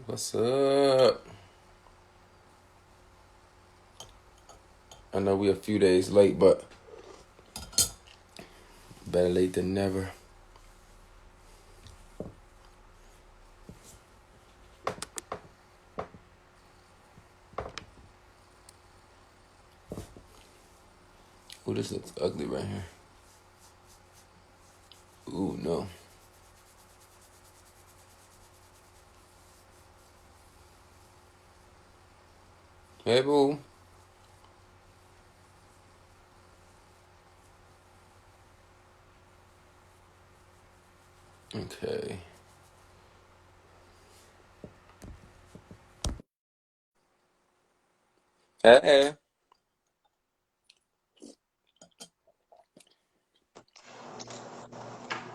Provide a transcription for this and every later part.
What's up? I know we're a few days late, but better late than never. Ooh, this looks ugly right here. Ooh, no. Hey, boo. Okay. Hey.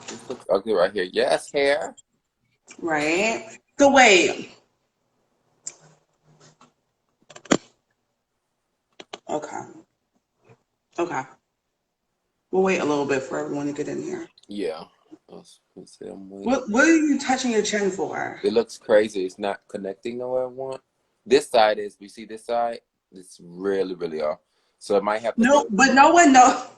This looks ugly right here. Yes, hair. Right. So wait. Okay. Okay. We'll wait a little bit for everyone to get in here. Yeah. Let's see, I'm waiting. What are you touching your chin for? It looks crazy. It's not connecting the way I want. This side is, we see this side? It's really, really off. So it might have to No, go. but no one knows.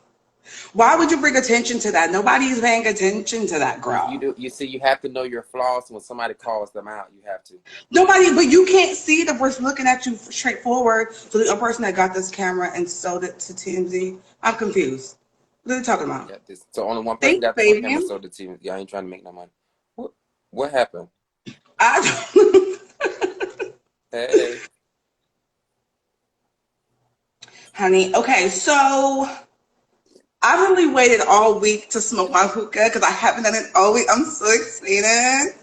Why would you bring attention to that? Nobody's paying attention to that, You girl. do. You see, you have to know your flaws. When somebody calls them out, you have to. Nobody, but you can't see the person looking at you straightforward. So the person that got this camera and sold it to TMZ, I'm confused. What are you talking about? Yeah, this. So only one person Thanks, got this on camera, baby. so the team. Yeah, I ain't trying to make no money. What? What happened? I, Hey. honey, okay, so I really waited all week to smoke my hookah because I haven't done it all week. I'm so excited.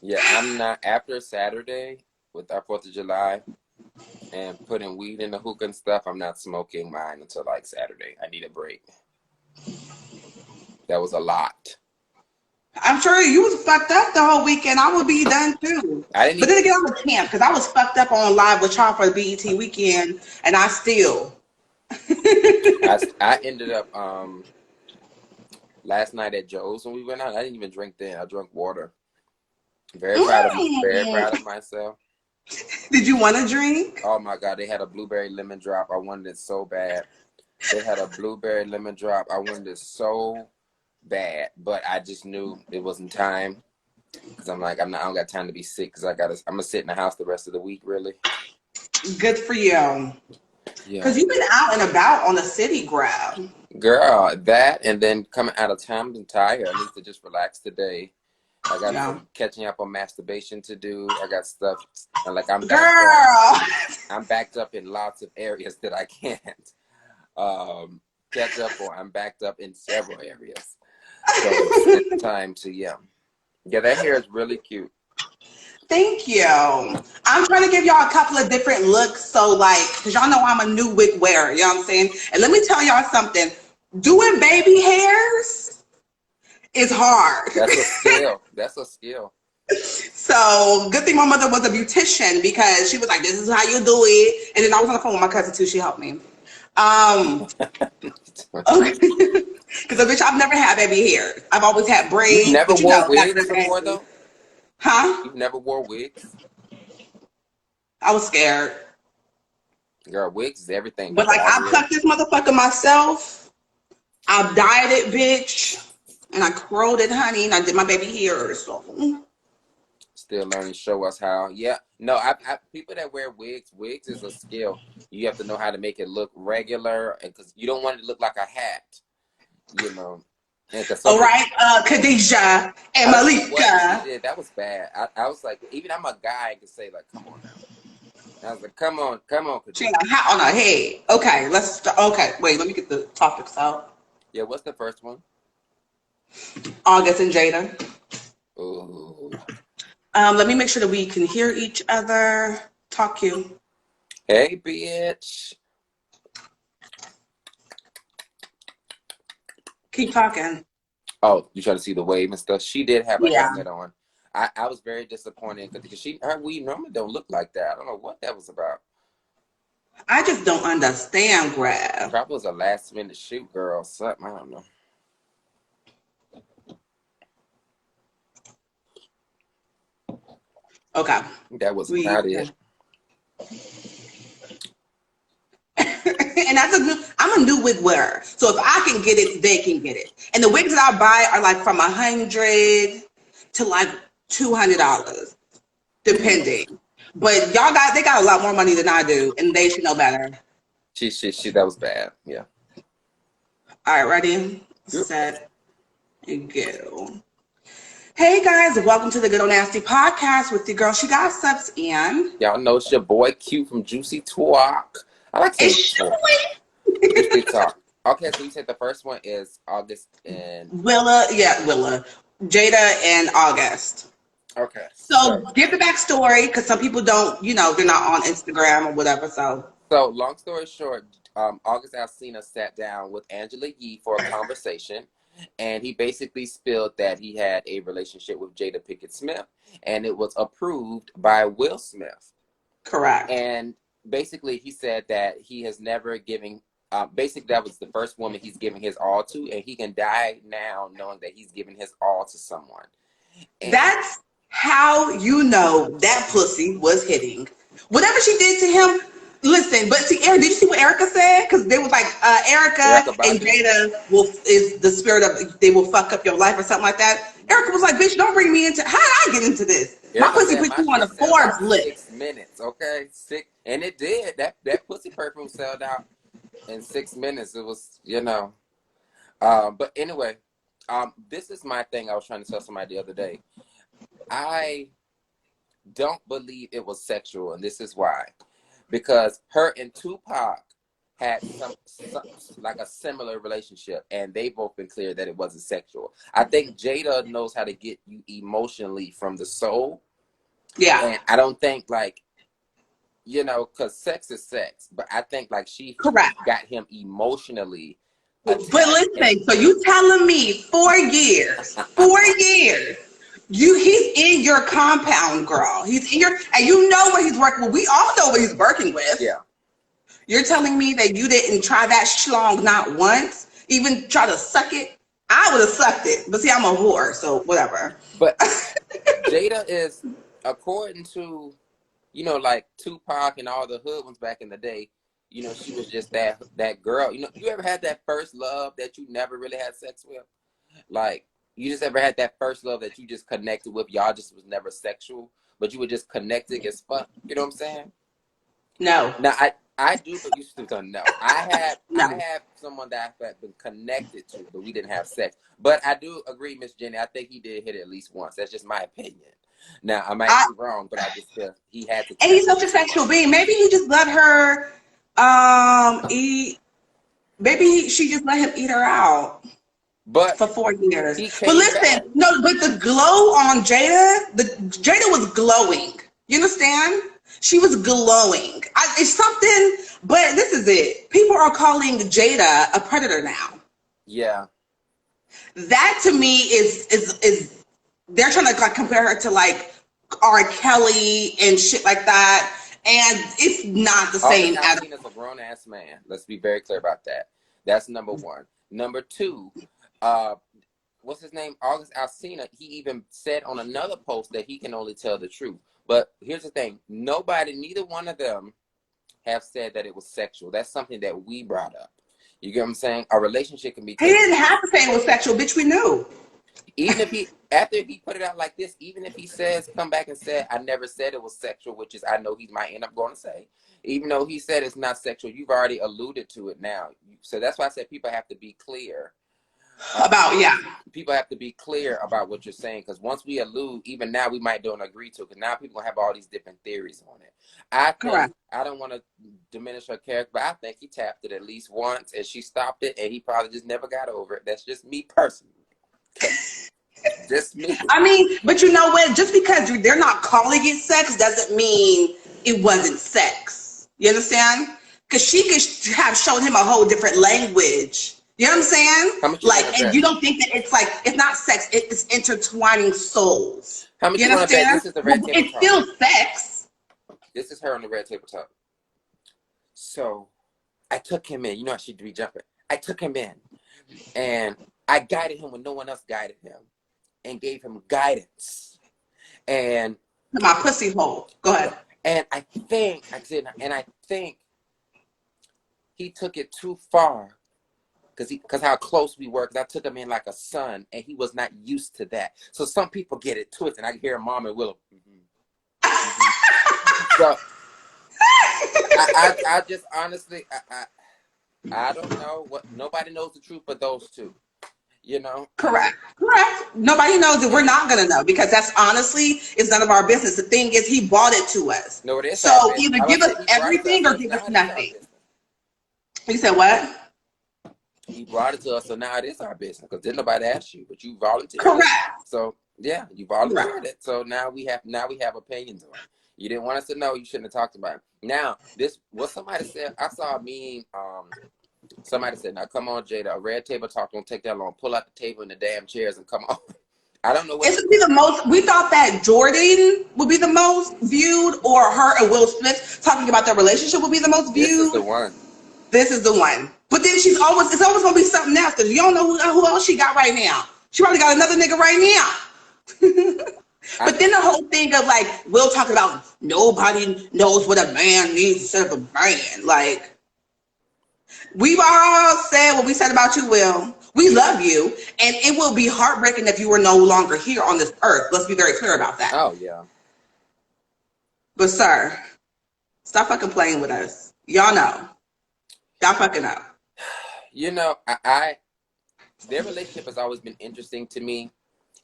Yeah, I'm not after Saturday with our 4th of July and putting weed in the hookah and stuff. I'm not smoking mine until like Saturday. I need a break. That was a lot. I'm sure you was fucked up the whole weekend. I would be done too. I didn't But even. then again, I was camp because I was fucked up on live with y'all for the BET weekend, and I still. I ended up last night at Joe's when we went out. I didn't even drink then. I drank water. Very proud of Mm. myself. Did you want to drink? Oh my God, they had a blueberry lemon drop. I wanted it so bad. They had a blueberry lemon drop. I wanted it so bad, but I just knew it wasn't time because I'm like, I don't got time to be sick because I'm gonna sit in the house the rest of the week, really. Good for you. Yeah, Because you've been out and about on the city, grab. girl, that and then coming out of time, I'm tired. I need to just relax today. I got Yeah. some catching up on masturbation to do. I got stuff like I'm backed up. Girl. I'm backed up in lots of areas that I can't catch up on. I'm backed up in several areas. So it's time to, yeah. Yeah, that hair is really cute. Thank you. I'm trying to give y'all a couple of different looks. So, like, because y'all know I'm a new wig wearer, you know what I'm saying? And let me tell y'all something doing baby hairs is hard. That's a skill. That's a skill. So, good thing my mother was a beautician because she was like, this is how you do it. And then I was on the phone with my cousin too. She helped me. Okay. Because, bitch, I've never had baby hair. I've always had You've braids, never but you wore know, back in wigs the before, day. though? Huh? You've never wore wigs? I was scared. Girl, wigs is everything But, but like, body I hair. plucked this motherfucker myself. I dyed it, bitch, and I curled it, honey, and I did my baby hair. So, Still learning, show us how. Yeah. No, people that wear wigs is a skill. You have to know how to make it look regular, and because you don't want it to look like a hat, you know. And because all some right, Khadijah and I don't know what she Malika. did. That was bad. I was like, even I'm a guy, I could say like, come on now. I was like, come on, She had Khadijah. a hat on her head. Okay, let's start. Okay, wait, let me get the topics out. Yeah, what's the first one? August and Jada. Ooh. Let me make sure that we can hear each other. Talk you. Hey, bitch. Keep talking. Oh, you try to see the wave and stuff. She did have a Yeah. helmet on. I was very disappointed because her weed normally don't look like that. I don't know what that was about. I just don't understand, Grab. Probably was a last minute shoot, girl. Something I don't know. Okay. That was We not it. and I'm a new wig wearer. So if I can get it, they can get it. And the wigs that I buy are like from $100 to like $200, depending. But they got a lot more money than I do, and they should know better. She, that was bad. Yeah. All right, ready, Yep. set, and go. Hey guys, welcome to the Good Old Nasty podcast with your girl. She got subs in. Y'all know it's your boy Q from Juicy Talk. I like saying It's Talk. Juicy Talk. Okay, so you said the first one is August and Willa, Jada and August. okay. So give the backstory because some people don't, they're not on Instagram or whatever. So long story short, August Alsina sat down with Angela Yee for a conversation, and he basically spilled that he had a relationship with Jada Pinkett Smith, and it was approved by Will Smith. Correct. And basically, he said that he has never given. Basically, that was the first woman he's giving his all to, and he can die now knowing that he's giving his all to someone. And that's how you know that pussy was hitting. Whatever she did to him, listen, but see, Eric, did you see what Erica said? Because they was like, Erica and Jada is the spirit of, they will fuck up your life or something like that. Erica was like, bitch, don't bring me into, how did I get into this? My pussy put you on a Forbes list. 6 minutes, okay? And it did. That pussy perfume sold out in 6 minutes. It was, but anyway, this is my thing I was trying to tell somebody the other day. I don't believe it was sexual, and this is why. Because her and Tupac had some like a similar relationship, and they both been clear that it wasn't sexual. I think Jada knows how to get you emotionally from the soul. Yeah. And I don't think because sex is sex, but I think like she got him emotionally attached. But listen, so you telling me 4 years, he's in your compound, girl. He's in and you know what he's working with. We all know what he's working with. Yeah. You're telling me that you didn't try that schlong not once, even try to suck it? I would have sucked it. But see, I'm a whore, so whatever. But Jada is, according to, like Tupac and all the hood ones back in the day, she was just that girl. You ever had that first love that you never really had sex with? Like, you just ever had that first love that you just connected with? Y'all just was never sexual, but you were just connected as fuck. You know what I'm saying? No. Now, I do, but you still don't know. I have someone that I've been connected to, but we didn't have sex. But I do agree, Miss Jenny. I think he did hit it at least once. That's just my opinion. Now, I might be wrong, but I just feel he had to. And he's such a sexual being. Maybe he just let her eat. Maybe she just let him eat her out. But for 4 years. But listen, but the glow on Jada was glowing. You understand? She was glowing. It's something, but this is it. People are calling Jada a predator now. Yeah. That to me is they're trying to like compare her to like R. Kelly and shit like that. And it's not the same as a grown ass man. Let's be very clear about that. That's number one. Number two, what's his name? August Alsina. He even said on another post that he can only tell the truth. But here's the thing: neither one of them have said that it was sexual. That's something that we brought up. You get what I'm saying? A relationship can be. He didn't have to say it was sexual, bitch. We knew. Even if after he put it out like this, even if he come back and said, I never said it was sexual, which is I know he might end up going to say, even though he said it's not sexual, you've already alluded to it now. So that's why I said people have to be clear. People have to be clear about what you're saying, because once we allude, even now we might don't agree to it, because now people have all these different theories on it. I don't want to diminish her character, but I think he tapped it at least once, and she stopped it, and he probably just never got over it. That's just me personally. Just me. I mean, but you know what? Just because they're not calling it sex doesn't mean it wasn't sex. You understand? Because she could have shown him a whole different language. You know what I'm saying? Like, and you don't think that it's not sex, it's intertwining souls. How much you understand? This is the red table it's still sex. This is her on the red table talk. So I took him in. You know how she'd be jumping. I took him in. And I guided him when no one else guided him. And gave him guidance. And my pussy hole. Go ahead. And I think he took it too far because how close we were. Because I took him in like a son, and he was not used to that. So some people get it twisted. I can hear Mom and Willow. So I just honestly, I don't know what. Nobody knows the truth but those two. You know. Correct. Nobody knows that. We're not gonna know because that's honestly is none of our business. The thing is, he bought it to us. No, it is. So either give us everything or give us nothing. You said what? He brought it to us, so now it is our business because didn't nobody ask you, but you volunteered. Correct. So yeah, you volunteered it. So now we have opinions on it. You didn't want us to know. You shouldn't have talked about it. Now what somebody said. I saw a meme. Somebody said, "Now come on, Jada. A red table talk don't take that long. Pull out the table and the damn chairs and come on." I don't know what. This would be the most. We thought that Jordan would be the most viewed, or her and Will Smith talking about their relationship would be the most viewed. This is the one. This is the one. But then it's always gonna be something else because you don't know who else she got right now. She probably got another nigga right now. But then the whole thing of like Will talking about nobody knows what a man needs instead of a man. Like we've all said what we said about you, Will. We love you, and it will be heartbreaking if you were no longer here on this earth. Let's be very clear about that. Oh yeah. But sir, stop fucking playing with us. Y'all know. Y'all fucking know. You know, their relationship has always been interesting to me.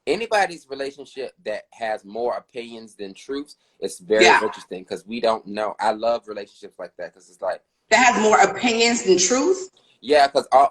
Anybody's relationship that has more opinions than truths is very interesting because we don't know. I love relationships like that because it's like that has more opinions than truth. Yeah, because I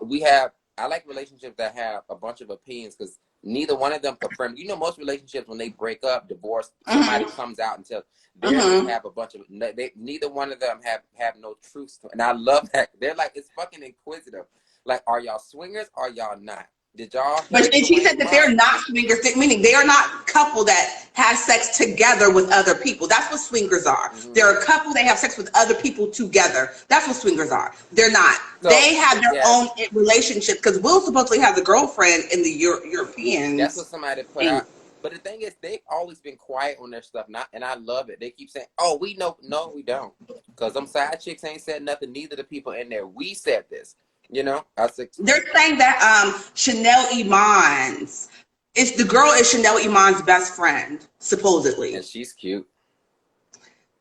like relationships that have a bunch of opinions because neither one of them confirm. You know, most relationships when they break up, divorce, somebody comes out and tells they have a bunch of. Neither one of them have no truths to it. And I love that. They're like it's fucking inquisitive. Like, are y'all swingers? Or are y'all not? Did y'all? But she said that they're not swingers, meaning they are not a couple that have sex together with other people. That's what swingers are. They're a couple that have sex with other people together. That's what swingers are. They're not. So, they have their own relationship because Will supposedly has a girlfriend in the Europeans. That's what somebody put out. But the thing is, they've always been quiet on their stuff, and I love it. They keep saying, "Oh, we know." No, we don't, because them side chicks ain't said nothing. Neither the people in there. We said this. You know, they're saying that Chanel Iman's the girl is Chanel Iman's best friend, supposedly. And she's cute.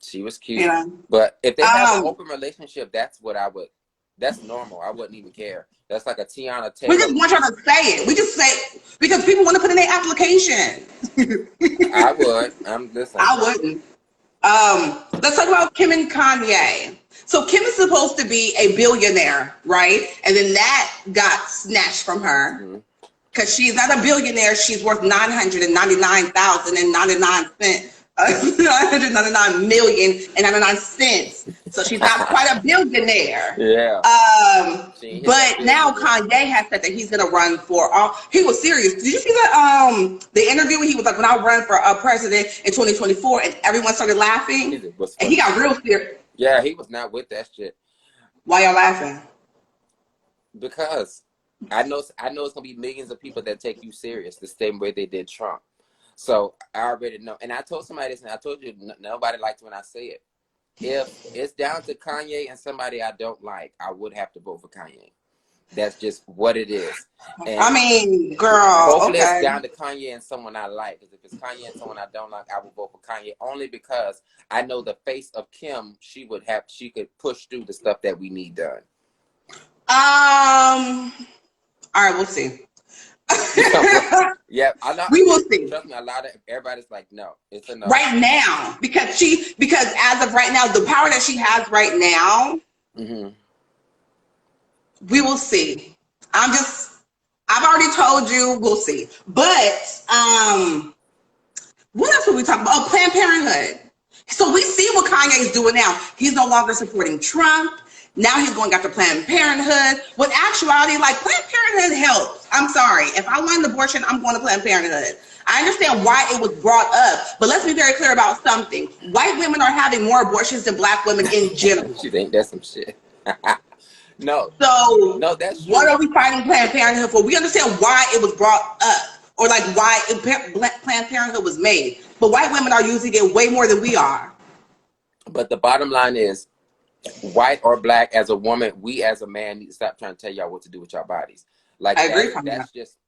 She was cute. Yeah. But if they have an open relationship, that's normal. I wouldn't even care. That's like a Tiana Taylor. We just want her to say it. We just say because people want to put in their application. I would. I wouldn't. Let's talk about Kim and Kanye. So Kim is supposed to be a billionaire, right? And then that got snatched from her because she's not a billionaire. She's worth $999,099. $999,000,099. So she's not quite a billionaire. Yeah. But now Kanye has said that he's gonna run for. He was serious. Did you see the interview where he was like, "When I run for president in 2024," and everyone started laughing, and he got real serious. Yeah, he was not with that shit. Why y'all laughing? Because I know it's gonna be millions of people that take you serious the same way they did Trump. So I already know. And I told somebody this, and I told you nobody likes when I say it. If it's down to Kanye and somebody I don't like, I would have to vote for Kanye. That's just what it is. And I mean, girl. Hopefully it's down to Kanye and someone I like. Because if it's Kanye and someone I don't like, I will vote for Kanye only because I know the face of Kim. She could push through the stuff that we need done. All right, we'll see. Yeah, we will see. Trust me, everybody's like, no, it's enough. Right now, because as of right now, the power that she has right now, we will see. I've already told you, we'll see. But what else are we talking about? Oh, Planned Parenthood. So we see what Kanye is doing now. He's no longer supporting Trump. Now he's going after Planned Parenthood. With actuality, like Planned Parenthood helps. I'm sorry. If I want an abortion, I'm going to Planned Parenthood. I understand why it was brought up, but let's be very clear about something. White women are having more abortions than black women in general. You think that's some shit? No. So no, that's true. What are we fighting Planned Parenthood for? We understand why it was brought up, or like why Planned Parenthood was made. but white women are using it way more than we are. But the bottom line is, white or black, as a woman, we as a man need to stop trying to tell y'all what to do with your bodies. Like I agree from that. that's just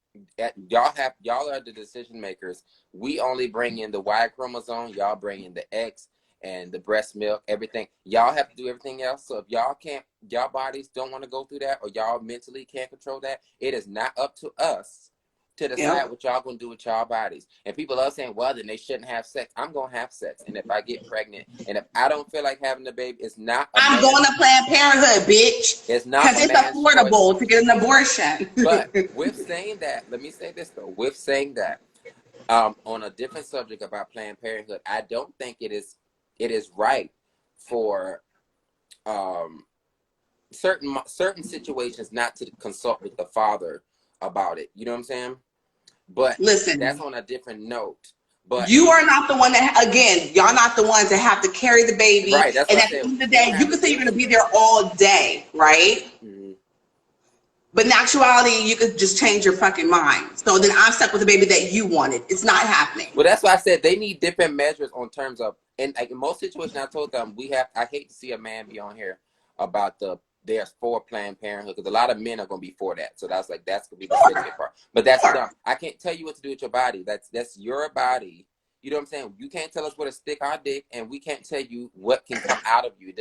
y'all are the decision makers. We only bring in the Y chromosome, y'all bring in the X and the breast milk, everything. Y'all have to do everything else. So if y'all bodies don't want to go through that, or y'all mentally can't control that, it is not up to us to decide what y'all gonna do with y'all bodies. And people are saying, well, then they shouldn't have sex. I'm gonna have sex, and if I get pregnant, and if I don't feel like having a baby, it's not I'm going to Planned Parenthood, bitch. It's not because it's affordable to get an abortion. But with saying that, let me say this though. With saying that, on a different subject about Planned Parenthood, I don't think it is right for certain situations not to consult with the father about it. You know what I'm saying? But listen, that's on a different note. But you are not the one that, again, y'all not the ones that have to carry the baby. Right. That's and what at I said. the end of the day, you can say you're going to be there all day, right? Mm-hmm. But in actuality, you could just change your fucking mind. So then I'm stuck with the baby that you wanted. It's not happening. Well, that's why I said they need different measures on terms of, and like in most situations, I told them I hate to see a man be on here about there's for Planned Parenthood, because a lot of men are going to be for that. So that's going to be the sensitive part. But that's dumb. I can't tell you what to do with your body. That's your body. You know what I'm saying? You can't tell us where to stick our dick, and we can't tell you what can come out of you. It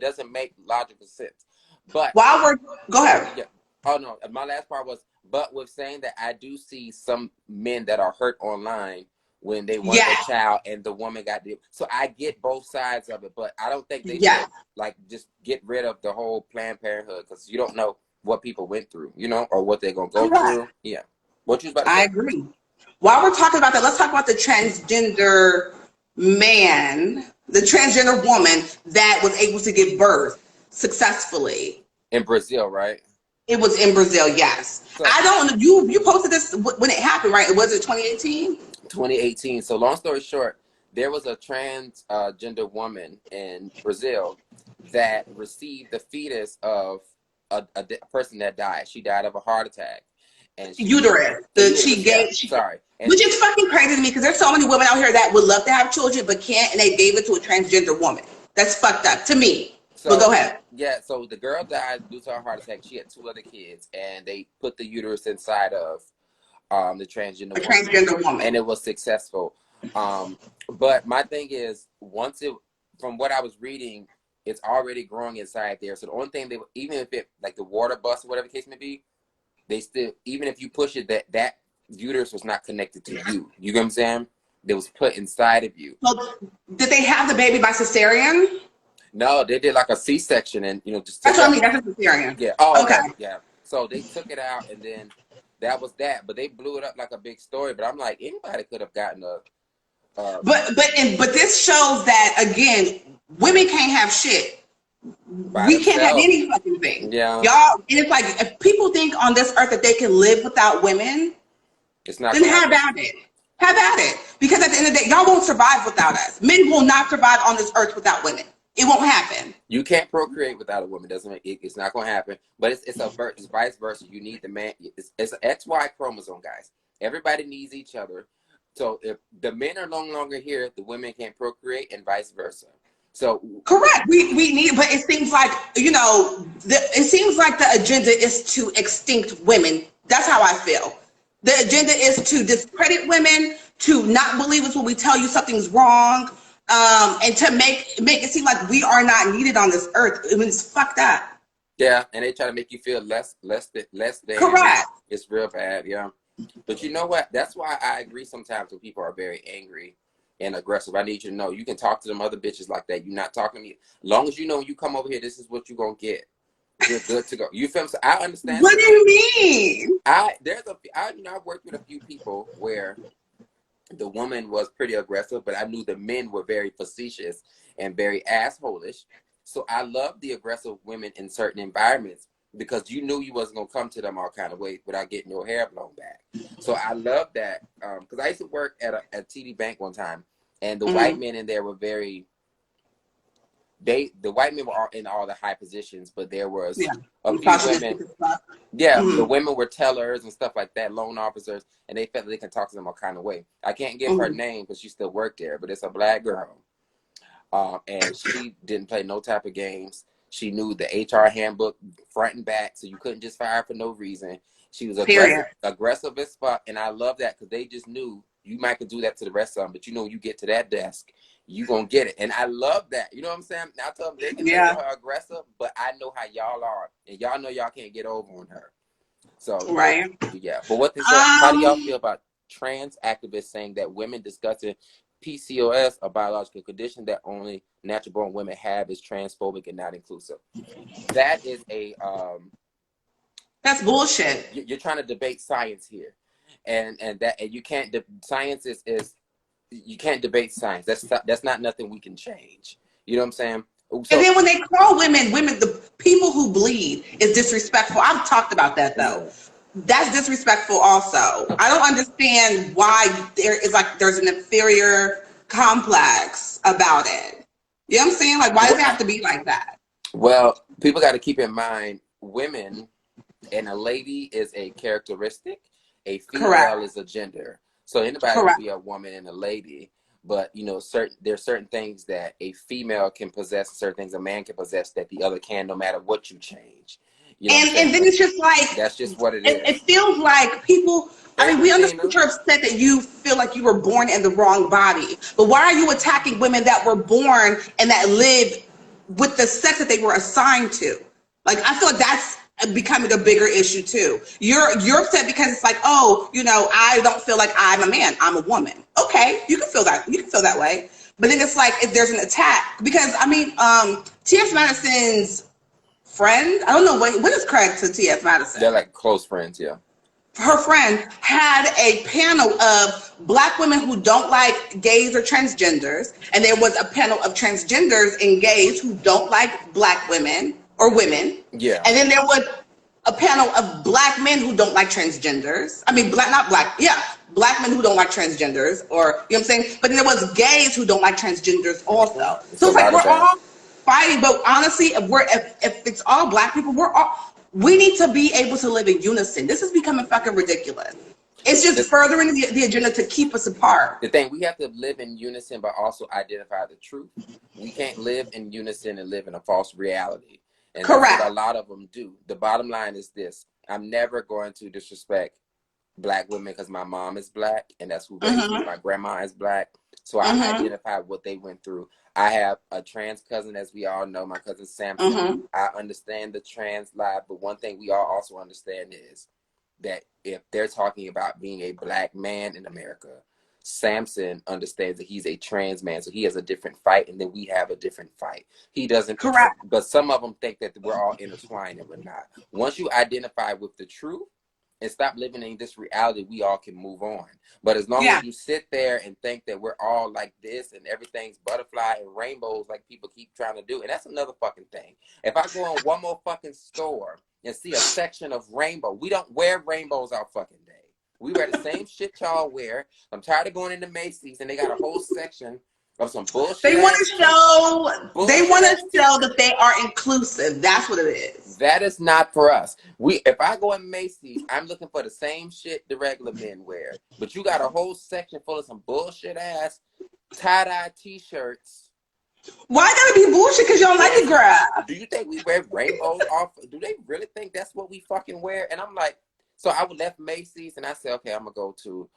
doesn't make logical sense. But go ahead. Yeah. Oh no, my last part was, but with saying that, I do see some men that are hurt online when they want a child and the woman got the. So I get both sides of it, but I don't think they should like just get rid of the whole Planned Parenthood, because you don't know what people went through, or what they're gonna go through. Yeah. What you was about to say? I agree. While we're talking about that, let's talk about the transgender man, the transgender woman that was able to give birth successfully. In Brazil, right? It was in Brazil, yes. So, I don't know. You posted this when it happened, right? Was it 2018? 2018. So long story short, there was a transgender woman in Brazil that received the fetus of a person that died. She died of a heart attack. And uterus. Sorry. Which is fucking crazy to me, because there's so many women out here that would love to have children but can't, and they gave it to a transgender woman. That's fucked up to me. So, but go ahead. Yeah, so the girl died due to a heart attack. She had 2 other kids, and they put the uterus inside of the transgender woman, and it was successful. But my thing is, from what I was reading, it's already growing inside there. So the only thing even if it, like the water bus or whatever the case may be, they still, even if you push it, that uterus was not connected to you. You get what I'm saying? It was put inside of you. So did they have the baby by cesarean? No, they did like a C-section, and just that's what I mean. That's a cesarean. Yeah. Oh, okay. Yeah. So they took it out, and then that was that. But they blew it up like a big story. But I'm like, anybody could have gotten a. But this shows that, again, women can't have shit. We can't have any fucking thing. Yeah. Y'all, and it's like, if people think on this earth that they can live without women, it's not. Then have at it. Have at it. Because at the end of the day, y'all won't survive without us. Men will not survive on this earth without women. It won't happen. You can't procreate without a woman. It's not going to happen. But it's vice versa. You need the man. It's an XY chromosome, guys. Everybody needs each other. So if the men are no longer here, the women can't procreate, and vice versa. So correct. We need, but it seems like the agenda is to extinct women. That's how I feel. The agenda is to discredit women, to not believe us when we tell you something's wrong, and to make it seem like we are not needed on this earth. I mean, it's fucked up. Yeah, and they try to make you feel less than. Correct. It's real bad, yeah. But you know what? That's why I agree sometimes when people are very angry and aggressive. I need you to know you can talk to them other bitches like that. You're not talking to me. As long as you know when you come over here, this is what you're gonna get. You're good to go. You feel me? So I understand. What do you mean? I've worked with a few people where the woman was pretty aggressive, but I knew the men were very facetious and very assholish. So I love the aggressive women in certain environments, because you knew you wasn't gonna come to them all kind of way without getting your hair blown back. So I love that, because I used to work at TD Bank one time, and the white men in there were very, the white men were all in all the high positions, but there was Yeah. a few women. Yeah, the women were tellers and stuff like that, loan officers, and they felt that they can talk to them all kind of way. I can't give her name because she still worked there, but it's a black girl. And she didn't play no type of games. She knew the HR handbook front and back, so you couldn't just fire her for no reason. She was aggressive as fuck, and I love that because they just knew you might could do that to the rest of them, but you know when you get to that desk, you gonna get it. And I love that. You know what I'm saying? I tell them they can label her aggressive, but I know how y'all are, and y'all know y'all can't get over on her. So yeah. But how do y'all feel about trans activists saying that women discussing PCOS, a biological condition that only natural born women have, is transphobic and not inclusive? That is that's bullshit. You're trying to debate science here, and you can't. Science is you can't debate science. That's not nothing we can change. You know what I'm saying? So, and then when they call women, the people who bleed is disrespectful. I've talked about that though. That's disrespectful also. I don't understand why there's an inferior complex about it. You know what I'm saying? Like, why does it have to be like that? Well, people got to keep in mind, women and a lady is a characteristic, a female is a gender. So anybody can be a woman and a lady, but you know, there's certain things that a female can possess, certain things a man can possess that the other can, no matter what you change. You know and then it's just like, that's just what it is. It feels like people. I mean, we understand you're upset that you feel like you were born in the wrong body, but why are you attacking women that were born and that live with the sex that they were assigned to? Like, I feel like that's becoming a bigger issue too. You're upset because it's like, oh, you know, I don't feel like I'm a man, I'm a woman. Okay, you can feel that. You can feel that way. But then it's like if there's an attack, because I mean, T.S. Madison's friend, I don't know what is credit to T.S. Madison. They're like close friends, yeah. Her friend had a panel of black women who don't like gays or transgenders, and there was a panel of transgenders and gays who don't like black women or women. Yeah. And then there was a panel of black men who don't like transgenders. I mean, black men who don't like transgenders, or, you know what I'm saying? But then there was gays who don't like transgenders also. So it's like we're all fighting, but honestly, if it's all black people, we need to be able to live in unison. This is becoming fucking ridiculous. It's just furthering the agenda to keep us apart. The thing, we have to live in unison, but also identify the truth. We can't live in unison and live in a false reality. And that's what a lot of them do. The bottom line is this: I'm never going to disrespect black women because my mom is black, and that's who raised me. My grandma is black, so I identify what they went through. I have a trans cousin, as we all know, my cousin Samson. I understand the trans life, but one thing we all also understand is that if they're talking about being a black man in America, Samson understands that he's a trans man, so he has a different fight, and then we have a different fight. He doesn't. But some of them think that we're all intertwined, and we're not. Once you identify with the truth and stop living in this reality, we all can move on. But as long as you sit there and think that we're all like this and everything's butterfly and rainbows like people keep trying to do, and that's another fucking thing. If I go in one more fucking store and see a section of rainbow, we don't wear rainbows all fucking day. We wear the same shit y'all wear. I'm tired of going into Macy's and they got a whole section of some bullshit. They want to show that they are inclusive. That's what it is. That is not for us. If I go in Macy's, I'm looking for the same shit the regular men wear. But you got a whole section full of some bullshit ass tie-dye t-shirts. Why gotta be bullshit? Because you don't like the grab. Do you think we wear rainbows off? Do they really think that's what we fucking wear? And I'm like, so I left Macy's and I said, okay, I'm gonna go to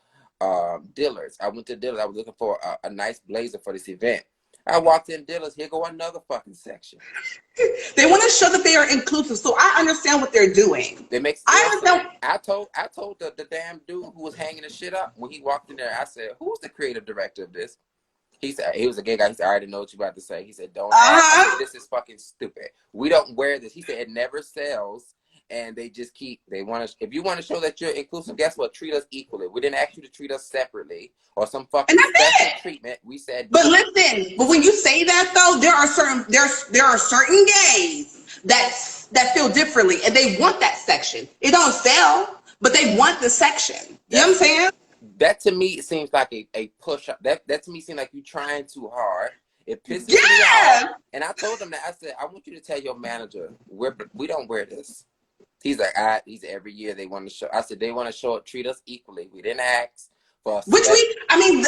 Dillard's. I went to Dillard's. I was looking for a nice blazer for this event. I walked in Dillard's. Here go another fucking section. They want to show that they are inclusive, so I understand what they're doing. It makes I told the damn dude who was hanging the shit up when he walked in there. I said, "Who's the creative director of this?" He said he was a gay guy. He said, "I already know what you about to say." He said, "Don't ask." I said, "This is fucking stupid. We don't wear this." He said, "It never sells." And they just keep, if you want to show that you're inclusive, guess what? Treat us equally. We didn't ask you to treat us separately or some fucking special treatment. We said. But listen, but when you say that though, there are certain gays that feel differently and they want that section. It don't sell, but they want the section. You know what I'm saying? That to me seems like a push up. That to me seems like you're trying too hard. It pisses me off. Yes. And I told him that. I said, I want you to tell your manager we don't wear this. He's like, he's every year they want to show. I said, they want to show it, treat us equally. We didn't ask for a Which special. I mean,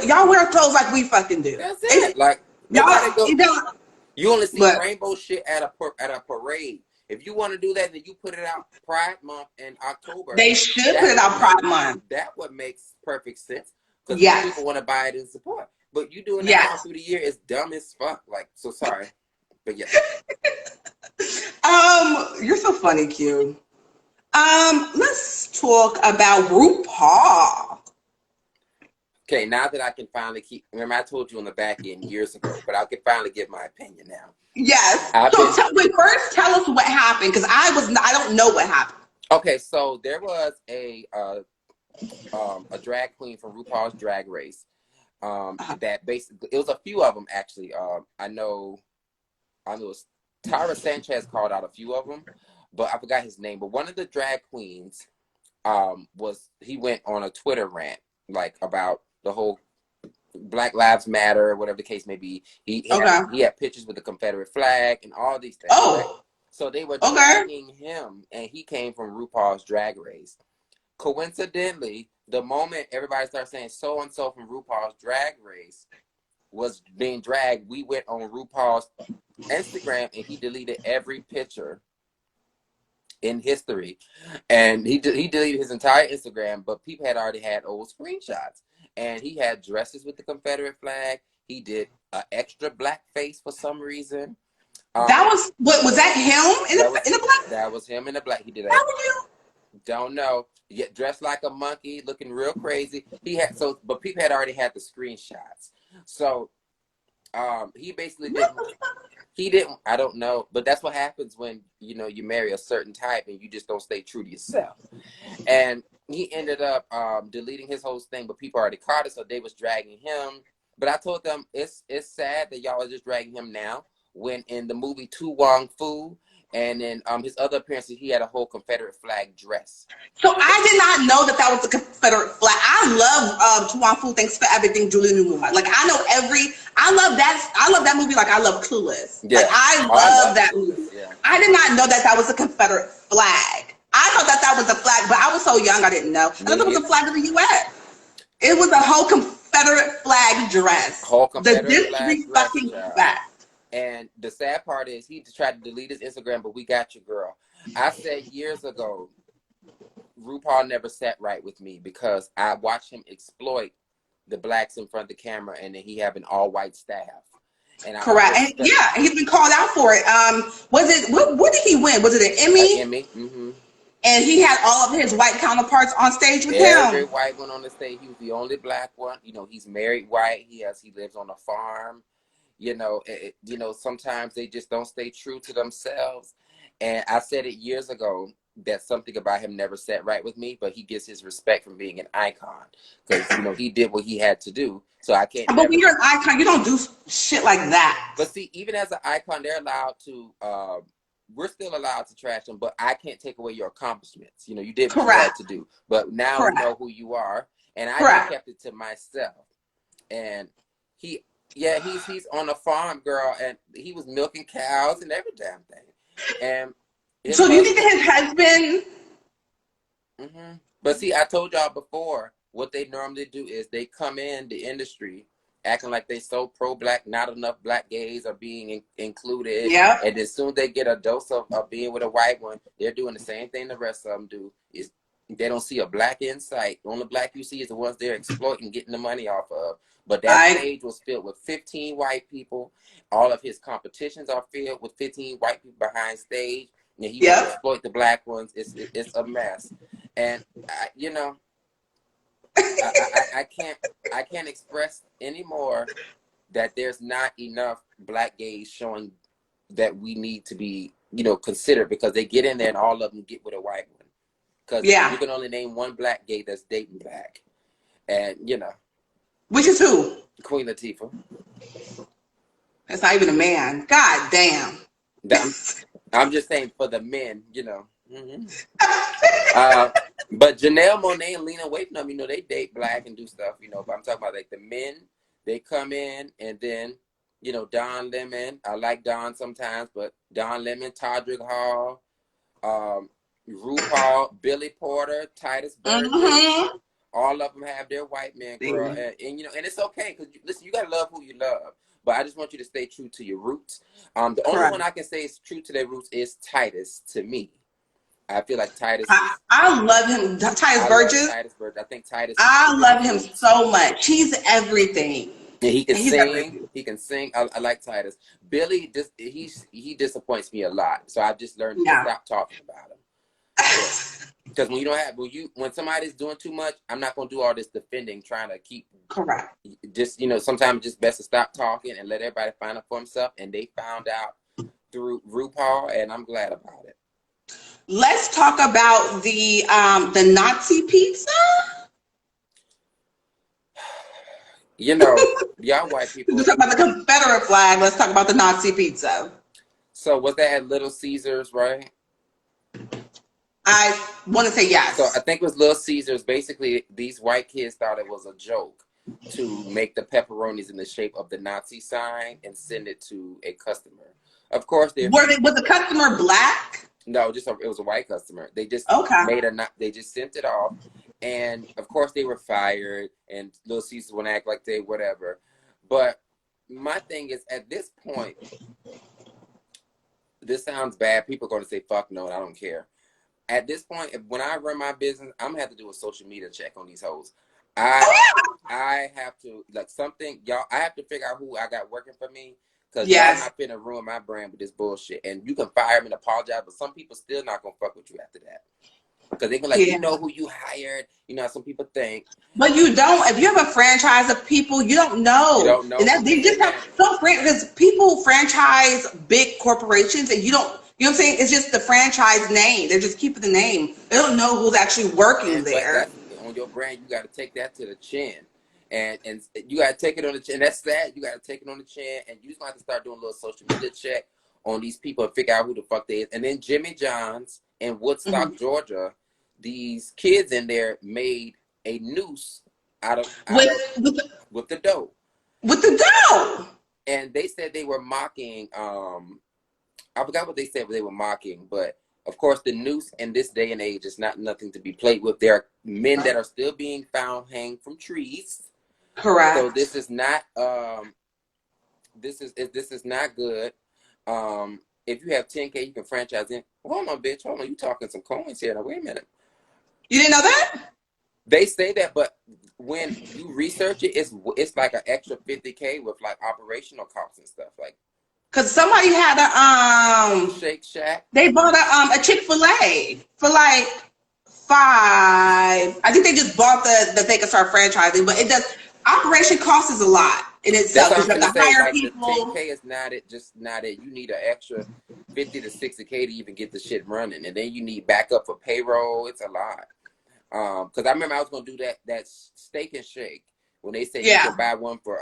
y'all wear clothes like we fucking do. That's it. Like, nobody Y'all, go. You only see but rainbow shit at a parade. If you want to do that, then you put it out Pride Month in October. they should put it out Pride Month. That what makes perfect sense. Because Yes. people want to buy it in support. But you doing that Yes. all through the year is dumb as fuck. Like, so sorry. But yeah. You're so funny, Q. Let's talk about RuPaul. Okay, now that I can finally remember I told you on the back end years ago, but I can finally give my opinion now. Yes. Wait, first tell us what happened, because I don't know what happened. Okay, so there was a drag queen from RuPaul's Drag Race. That basically, it was a few of them actually. I know it was Tyra Sanchez called out a few of them, but I forgot his name. But one of the drag queens, he went on a Twitter rant like about the whole Black Lives Matter, whatever the case may be. He had pictures with the Confederate flag and all these things. Oh, right? So they were dragging him, and he came from RuPaul's Drag Race. Coincidentally, the moment everybody started saying so and so from RuPaul's Drag Race was being dragged, we went on RuPaul's Instagram and he deleted every picture in history, and he deleted his entire Instagram. But people had already had old screenshots, and he had dresses with the Confederate flag. He did an extra black face for some reason. That was was that him in the black? That was him in the black. He did. How would you? Don't know. Yet dressed like a monkey, looking real crazy. But people had already had the screenshots. So, he basically didn't. He didn't. I don't know, but that's what happens when you marry a certain type and you just don't stay true to yourself. And he ended up deleting his whole thing, but people already caught it, so they was dragging him. But I told them it's sad that y'all are just dragging him now, when in the movie Tu Wong Fu and in his other appearances, he had a whole Confederate flag dress. So I did not know that was a Confederate flag. I love Tu Wong Fu. Thanks for everything, Julie Newmar. Like I love that movie. Like I love Clueless. Yeah. Like I love that movie. Yeah. I did not know that was a Confederate flag. I thought that was a flag, but I was so young I didn't know. I thought it was a flag of the U.S. It was a whole Confederate flag dress. Whole Confederate fucking flag. And the sad part is he tried to delete his Instagram, but we got you, girl. I said years ago, RuPaul never sat right with me because I watched him exploit the blacks in front of the camera, and then he have an all-white staff. And correct. And yeah, he's been called out for it. Was it what did he win? Was it an Emmy? An Emmy. Mm-hmm. And he had all of his white counterparts on stage with him. Every white one on the stage. He was the only black one. He's married white. He lives on a farm. Sometimes they just don't stay true to themselves. And I said it years ago that something about him never sat right with me, but he gets his respect from being an icon because, he did what he had to do. So I can't. But when you're an icon, you don't do shit like that. But see, even as an icon, they're allowed to, we're still allowed to trash them, but I can't take away your accomplishments. You did what you had to do. But now we know who you are. And I just kept it to myself. And he's on a farm, girl, and he was milking cows and every damn thing. And so do you think that his husband? Mm-hmm. But see, I told y'all before, what they normally do is they come in the industry acting like they so pro-black, not enough black gays are being included. Yeah. And as soon as they get a dose of being with a white one, they're doing the same thing the rest of them do. Is they don't see a black in sight. The only black you see is the ones they're exploiting, getting the money off of. But that stage was filled with 15 white people. All of his competitions are filled with 15 white people behind stage. And he will exploit the black ones. It's a mess. And I can't express anymore that there's not enough black gays showing that we need to be, considered, because they get in there and all of them get with a white one. Because you can only name one black gay that's dating black. And, which is who? Queen Latifah. That's not even a man. God damn. I'm just saying for the men, Mm-hmm. But Janelle Monáe and Lena Waithe, they date black and do stuff, but I'm talking about like the men, they come in and then You know, Don Lemon. I like Don sometimes, but Don Lemon, Todrick Hall, Rupaul, Billy Porter, Titus Burgess. Mm-hmm. All of them have their white men, girl, and you know, and it's okay because listen, you gotta love who you love. But I just want you to stay true to your roots. The only Correct. one I can say is true to their roots is Titus. To me, I feel like Titus I, is. I love him. Titus I love Burgess. Titus Burgess. I think Titus is true I to his love him roots. so much. He's everything. And he can He's sing. everything. He can sing. I like Titus. Billy, he disappoints me a lot. So I've just learned to Yeah. stop talking about him. Because when you don't have when somebody's doing too much, I'm not gonna do all this defending, trying to keep. Correct. Just sometimes it's just best to stop talking and let everybody find out for himself. And they found out through RuPaul, and I'm glad about it. Let's talk about the Nazi pizza. You know, y'all white people. Let's talk about the Confederate flag. Let's talk about the Nazi pizza. So was that at Little Caesars, right? I want to say yes. So I think it was Little Caesars. Basically, these white kids thought it was a joke to make the pepperonis in the shape of the Nazi sign and send it to a customer. Of course, was the customer black? No, it was a white customer. They just they just sent it off, and of course they were fired. And Little Caesars wouldn't act like they whatever. But my thing is, at this point, this sounds bad. People are going to say fuck no, and I don't care. At this point, when I run my business, I'm gonna have to do a social media check on these hoes. I have to something, y'all. I have to figure out who I got working for me because y'all not finna ruin my brand with this bullshit. And you can fire me and apologize, but some people still not gonna fuck with you after that because they can you know who you hired. You know how some people think, but you don't. If you have a franchise of people, you don't know. You don't know, and they just have because people franchise big corporations, and you don't. You know what I'm saying? It's just the franchise name. They're just keeping the name. They don't know who's actually working there. But on your brand, you got to take that to the chin. And you got to take it on the chin. That's sad. You got to take it on the chin. And you just have to start doing a little social media check on these people and figure out who the fuck they is. And then Jimmy John's in Woodstock, Georgia, these kids in there made a noose with the dough. With the dough. And they said they were mocking... I forgot what they said, but they were mocking. But of course, the noose in this day and age is not nothing to be played with. There are men that are still being found hanged from trees. Correct. So this is not this is not good. If you have 10K, you can franchise in. Hold on, bitch. Hold on, you talking some coins here? Now wait a minute. You didn't know that? They say that, but when you research it, it's like an extra 50K with like operational costs and stuff like. Cause somebody had a Shake Shack. They bought a Chick-fil-A for like $5. I think they just bought that they could start franchising, but it does. Operation cost is a lot in itself. That's what I'm to hire like people. The 10K is not it. You need an extra 50 to 60K to even get the shit running, and then you need backup for payroll. It's a lot. Cause I remember I was gonna do that Steak and Shake when they said you could buy one for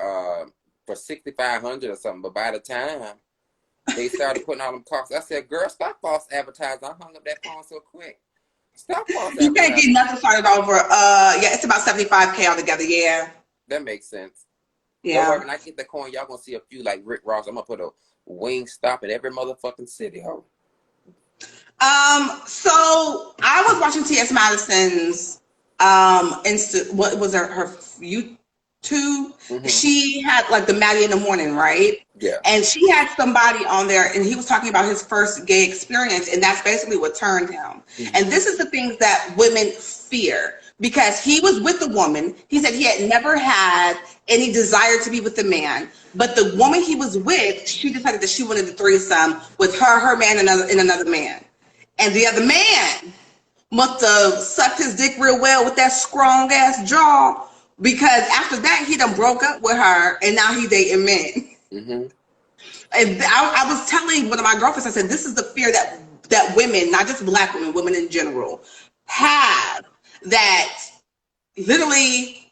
$6,500 or something, but by the time they started putting all them costs, I said, "Girl, stop false advertising." I hung up that phone so quick. Stop false advertising. You can't get nothing started over. It's about $75K altogether. Yeah, that makes sense. Yeah. Don't worry, when I get the coin, y'all gonna see a few like Rick Ross. I'm gonna put a wing stop in every motherfucking city, ho. So I was watching T.S. Madison's what was her YouTube. She had like the Maddie in the Morning, right? Yeah. And she had somebody on there, and he was talking about his first gay experience, and that's basically what turned him. And this is the things that women fear, because he was with a woman. He said he had never had any desire to be with a man, but the woman he was with, she decided that she wanted a threesome with her man, and another man. And the other man must have sucked his dick real well with that strong ass jaw, because after that he done broke up with her, and now he dating men. And I was telling one of my girlfriends, I said, this is the fear that women, not just black women, women in general, have, that literally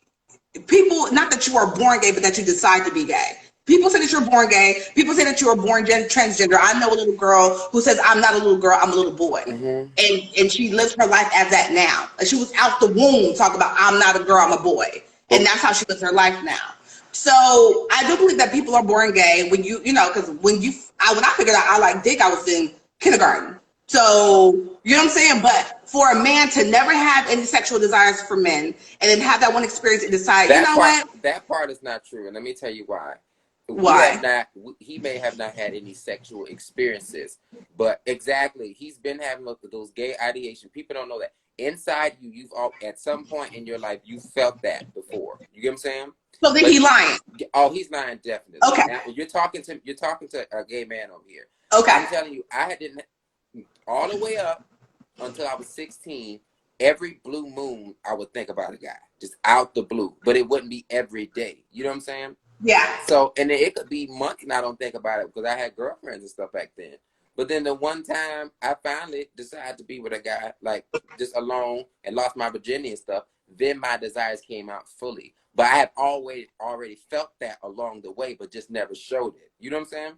people, not that you are born gay, but that you decide to be gay. People say that you're born gay. People say that you are born transgender. I know a little girl who says, I'm not a little girl, I'm a little boy. And she lives her life as that now. Like, she was out the womb talking about, I'm not a girl, I'm a boy. And that's how she lives her life now. So I do believe that people are born gay when because when I figured out I like dick, I was in kindergarten. So you know what I'm saying. But for a man to never have any sexual desires for men and then have that one experience and decide, you know what? That part is not true, and let me tell you why. Why? He may have not had any sexual experiences, but exactly, he's been having those gay ideation. People don't know that inside you, at some point in your life, you felt that before. You get what I'm saying? So think he lying? Oh, he's lying definitely. Okay. Now, you're talking to a gay man over here. Okay. I'm telling you, I didn't all the way up until I was 16. Every blue moon, I would think about a guy just out the blue, but it wouldn't be every day. You know what I'm saying? Yeah. So, and it could be months and I don't think about it because I had girlfriends and stuff back then. But then the one time I finally decided to be with a guy, like just alone and lost my virginity and stuff, then my desires came out fully. But I have already felt that along the way, but just never showed it. You know what I'm saying?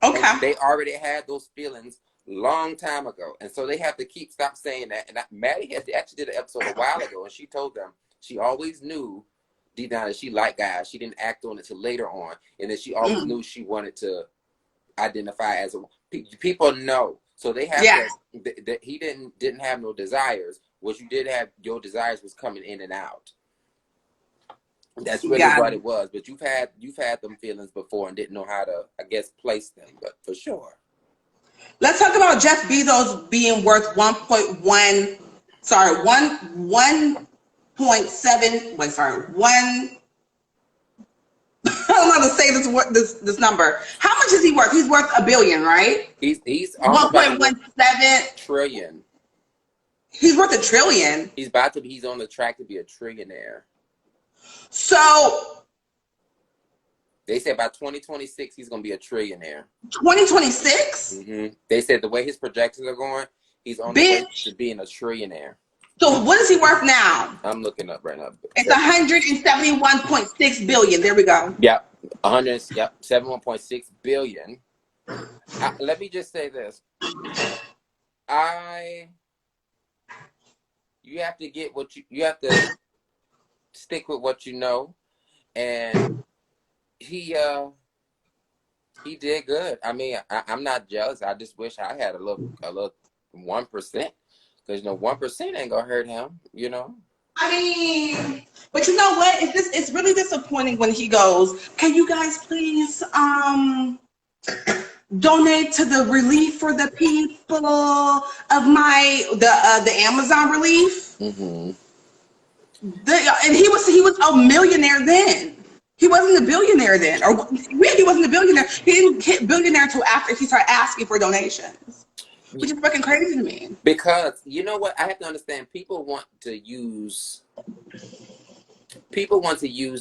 Okay. And they already had those feelings long time ago. And so they have to stop saying that. And Maddie actually did an episode a while ago, and she told them she always knew deep down that she liked guys. She didn't act on it till later on. And that she always knew she wanted to identify as a people know. So they have that he didn't have no desires. What you did have, your desires was coming in and out. That's really what it was. But you've had them feelings before and didn't know how to, I guess, place them. But for sure. Let's talk about Jeff Bezos being worth 1.7. Wait, sorry, one. I don't know how to say this number. How much is he worth? He's worth $1 billion, right? He's 1.17 trillion. He's worth $1 trillion. He's on the track to be a trillionaire. So they said by 2026 he's gonna be a trillionaire. 2026? Mm-hmm. They said the way his projections are going, he's on the way to being a trillionaire. So what is he worth now? I'm looking up right now. It's 171.6 billion. There we go. Yep, 71.6 billion. Let me just say this: you have to get you have to stick with what you know, and he did good. I mean, I'm not jealous. I just wish I had a little 1%. Because 1% ain't gonna hurt him, you know. I mean, but you know what? It's really disappointing when he goes, "Can you guys please donate to the relief for the people of the Amazon relief?" Mm-hmm. And he was a millionaire then. He wasn't a billionaire then, or really, he wasn't a billionaire. He didn't hit billionaire until after he started asking for donations. Which is fucking crazy to me. Because you know what, I have to understand. People want to use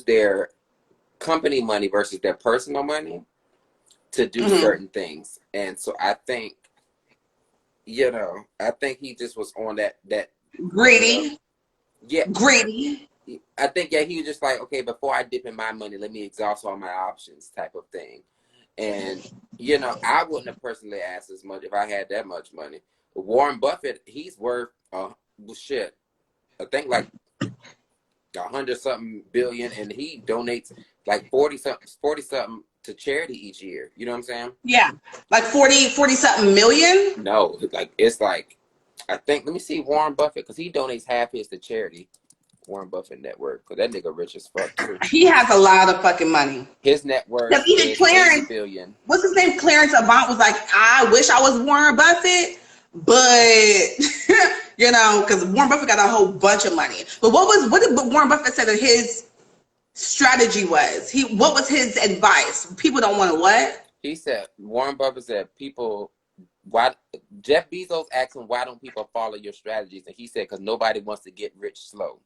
their company money versus their personal money to do certain things, and so I think, I think he just was on that greedy. Greedy. I think he was just like, okay, before I dip in my money, let me exhaust all my options, type of thing. And, I wouldn't have personally asked as much if I had that much money. But Warren Buffett, he's worth, I think like 100-something billion, and he donates like 40-something to charity each year. You know what I'm saying? Yeah. Like 40-something million? No, it's like, I think, let me see Warren Buffett, because he donates half his to charity. Warren Buffett net worth, because that nigga rich as fuck too. He has a lot of fucking money. His net worth is $80 billion. What's his name? Clarence Avant was like, I wish I was Warren Buffett, but because Warren Buffett got a whole bunch of money. But what did Warren Buffett say that his strategy was? What was his advice? People don't want to what? He said, Warren Buffett said, Jeff Bezos asked him, why don't people follow your strategies? And he said, because nobody wants to get rich slow.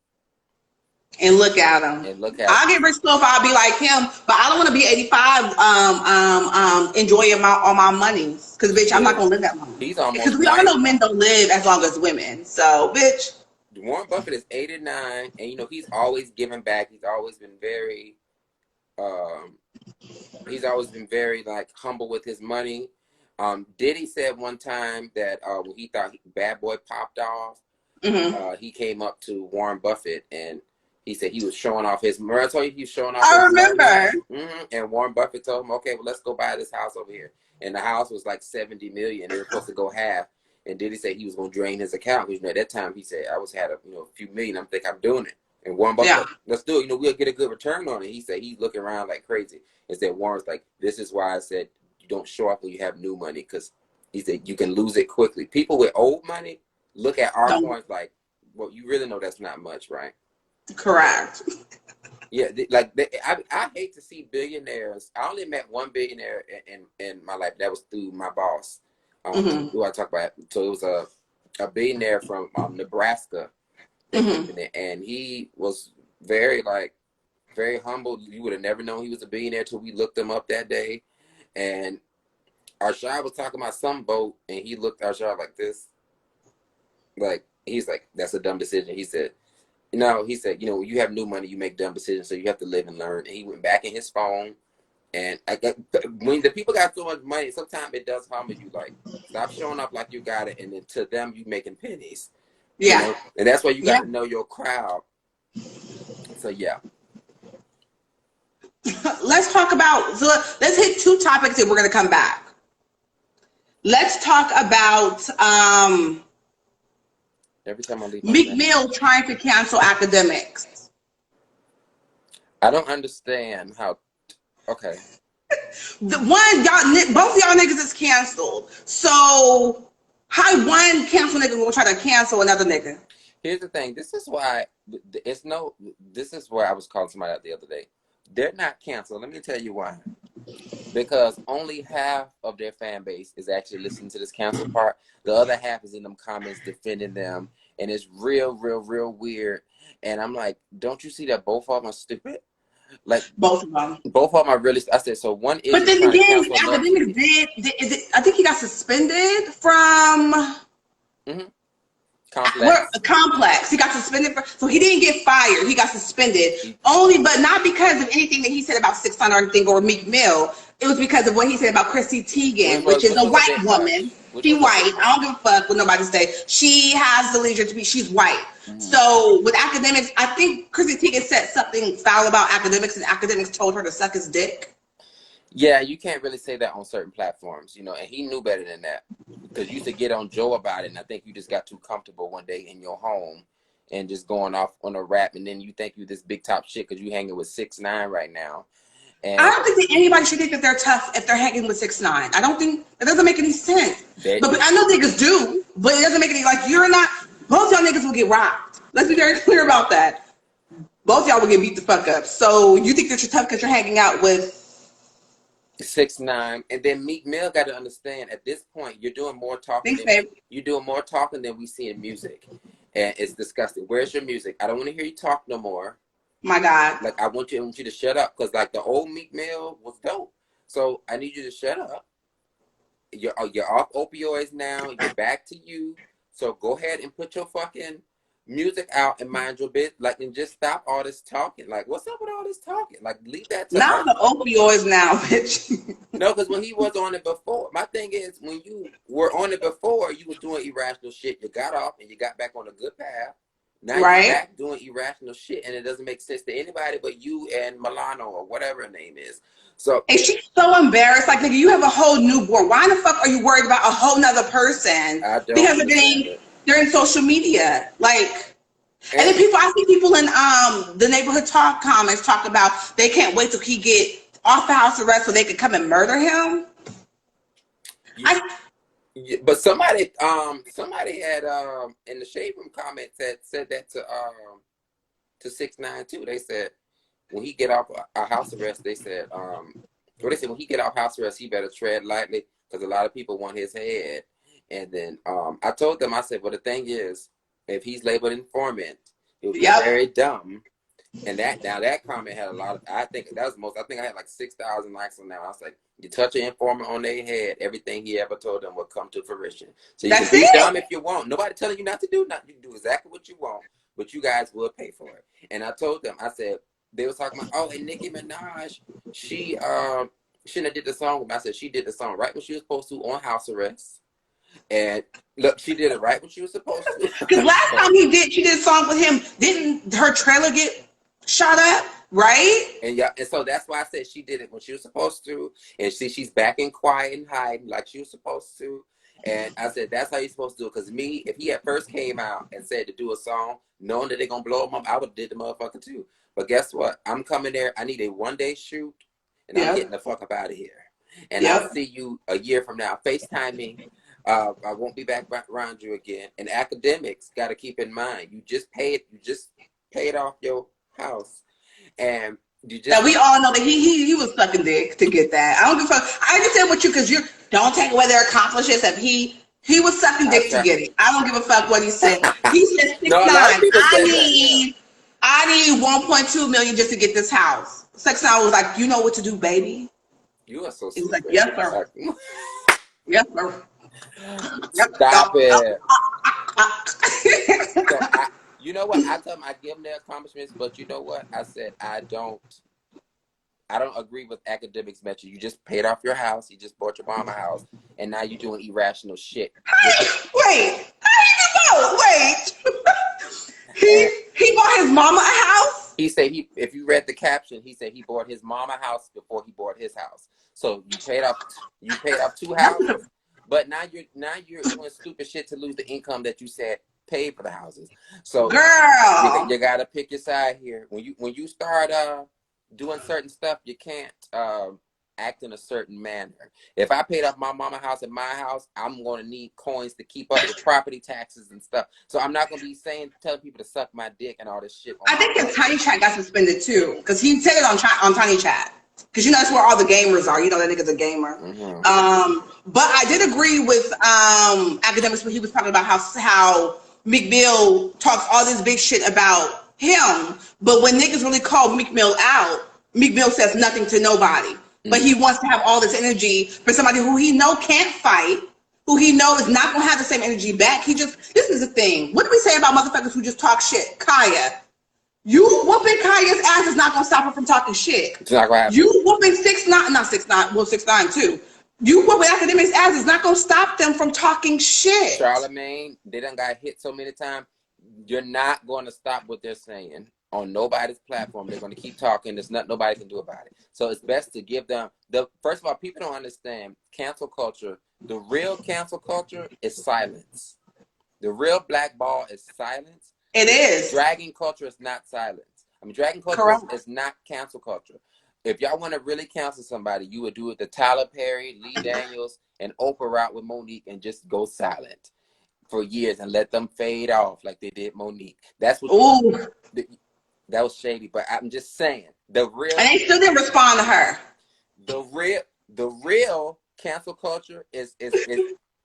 And look at him. I'll get rich slow if I'll be like him, but I don't want to be 85 enjoying all my money. Because, bitch, I'm not going to live that long. He's almost Because we all know men don't live as long as women. So, bitch. Warren Buffett is 89, and, he's always giving back. He's always been very, like, humble with his money. Diddy said one time that when he thought Bad Boy popped off, he came up to Warren Buffett and He said he was showing off his. Remember I told you he was showing off I his money? remember. And Warren Buffett told him, okay, well, let's go buy this house over here. And the house was like 70 million. They were supposed to go half. And Diddy said he was going to drain his account. Because, at that time he said, I had a few million. I'm doing it. And Warren Buffett, Yeah. like, let's do it. We'll get a good return on it. He said he's looking around like crazy. And said Warren's like, this is why I said you don't show off when you have new money, because he said you can lose it quickly. People with old money look at our coins like, well, you really know that's not much, right? Correct. Yeah, I hate to see billionaires. I only met one billionaire in my life. That was through my boss. Who I talk about. So it was a billionaire from Nebraska, and he was very humble. You would have never known he was a billionaire till we looked him up that day. And Arshad was talking about some boat, and he looked at Arshad like this. Like, he's like, that's a dumb decision. He said, he said, when you have new money, you make dumb decisions, so you have to live and learn. And he went back in his phone. And when the people got so much money, sometimes it does humble you. Like, stop showing up like you got it, and then to them, you making pennies. Yeah. And that's why you got to know your crowd. So, yeah. Let's hit two topics and we're going to come back. Let's talk about every time I leave Meek Mill trying to cancel Akadmiks. I don't understand how. Okay. Both of y'all niggas is canceled. So how one cancel nigga will try to cancel another nigga? Here's the thing. This is why this is where I was calling somebody out the other day. They're not canceled. Let me tell you why. Because only half of their fan base is actually listening to this cancel part. The other half is in them comments defending them. And it's real, real, real weird. And I'm like, don't you see that both of them are stupid? Like, both of them. Both of them are really. I said, so one is. But then again, Akadmiks did. I think he got suspended from. Complex. He got suspended so he didn't get fired. He got suspended but not because of anything that he said about 600 or anything or Meek Mill. It was because of what he said about Chrissy Teigen, which is a white woman. She's white. I don't give a fuck what nobody say. She has the leisure to be. She's white. So with Akadmiks, I think Chrissy Teigen said something foul about Akadmiks, and Akadmiks told her to suck his dick. Yeah, you can't really say that on certain platforms, and he knew better than that, because you used to get on Joe about it, and I think you just got too comfortable one day in your home and just going off on a rap, and then you think you this big top shit because you hanging with 6ix9ine right now. And I don't think that anybody should think that they're tough if they're hanging with 6ix9ine. I don't think that doesn't make any sense. But I know niggas do, but it doesn't make any you're not. Both y'all niggas will get rocked. Let's be very clear about that. Both y'all will get beat the fuck up. So you think that you're tough because you're hanging out with 6ix9ine, and then Meek Mill got to understand at this point you're doing more talking. You're doing more talking than we see in music, and it's disgusting. Where's your music? I don't want to hear you talk no more. My God. Like, I want you to shut up, because the old Meek Mill was dope. So I need you to shut up. You're off opioids now. You're back to you. So go ahead and put your fucking music out and mind your business. And just stop all this talking. What's up with all this talking? Leave that to not the opioids now, bitch. No, because when he was on it before, my thing is, when you were on it before, you was doing irrational shit. You got off and you got back on a good path. Now you're back doing irrational shit, and it doesn't make sense to anybody but you and Milano or whatever her name is. So, and she's so embarrassed. Nigga, you have a whole newborn. Why the fuck are you worried about a whole nother person? Because they're in social media. And then I see people in the neighborhood talk comments talk about they can't wait till he get off the house arrest so they could come and murder him. But somebody had in the shade room comments said that to 6ix9ine too. They said when he get off a house arrest, they said when he get off house arrest, he better tread lightly, because a lot of people want his head. And then I told them, I said, well, the thing is, if he's labeled informant, it would be very dumb. And that comment had a lot of, I think I had 6,000 likes on that. I was like, you touch an informant on their head, everything he ever told them will come to fruition. So you can be dumb if you want. Nobody telling you not to do nothing. You can do exactly what you want, but you guys will pay for it. And I told them, I said, they was talking about, and Nicki Minaj, she shouldn't have did the song. I said, she did the song right when she was supposed to on house arrest. And look, she did it right when she was supposed to. Because last time she did a song with him, didn't her trailer get shut up, right? And yeah, and so that's why I said she did it when she was supposed to, and she's back in quiet and hiding like she was supposed to. And I said that's how you're supposed to do it. Because me, if he at first came out and said to do a song, knowing that they're gonna blow him up, I would have did the motherfucker too. But guess what? I'm coming there. I need a 1-day shoot, and I'm getting the fuck up out of here. And I'll see you a year from now. FaceTime me. I won't be back around you again. And Akadmiks got to keep in mind, you just paid off your house. And you just, that we all know that he was sucking dick to get that. I don't give a fuck. I understand what you, because you don't take away their accomplishments. If he was sucking dick to get it. I don't give a fuck what he said. He said 6 no, a lot of people said I need 1.2 million just to get this house. 6 9 was like, you know what to do, baby. You are so He was stupid. like, yes, sir. Yes, sir. Stop it. So you know what? I tell them I give them their accomplishments, but you know what? I said I don't agree with Akadmiks message. You just paid off your house, you just bought your mama a house, and now you're doing irrational shit. Wait, he bought his mama a house? He said if you read the caption, he said he bought his mama a house before he bought his house. So you paid off 2 houses, but now you're doing stupid shit to lose the income that you said paid for the houses. So girl, you gotta pick your side here. When you start doing certain stuff, you can't act in a certain manner. If I paid off my mama house and my house, I'm going to need coins to keep up with property taxes and stuff. So I'm not going to be telling people to suck my dick and all this shit. I think his Tiny Chat got suspended too, because he said it on Tiny Chat. Because you know that's where all the gamers are. You know that nigga's a gamer. Mm-hmm. But I did agree with Akadmiks when he was talking about how Meek Mill talks all this big shit about him, but when niggas really call Meek Mill out, Meek Mill says nothing to nobody. But he wants to have all this energy for somebody who he know can't fight, who he know is not going to have the same energy back. This is the thing. What do we say about motherfuckers who just talk shit? Kaya. You whooping Kaya's ass is not going to stop her from talking shit. It's not going to happen. You whooping 6 9 too. You whooping Akadmiks' ass is not going to stop them from talking shit. Charlamagne, they done got hit so many times. You're not going to stop what they're saying on nobody's platform. They're going to keep talking. There's nothing nobody can do about it. So it's best to give them first of all, people don't understand cancel culture. The real cancel culture is silence. The real blackball is silence. It is. Dragging culture is not silence. I mean, dragging culture is not cancel culture. If y'all want to really cancel somebody, you would do it the Tyler Perry, Lee Daniels, and Oprah route with Monique and just go silent for years and let them fade off like they did Monique. That's what. That was shady, but I'm just saying the real. And they still didn't respond to her. The real cancel culture is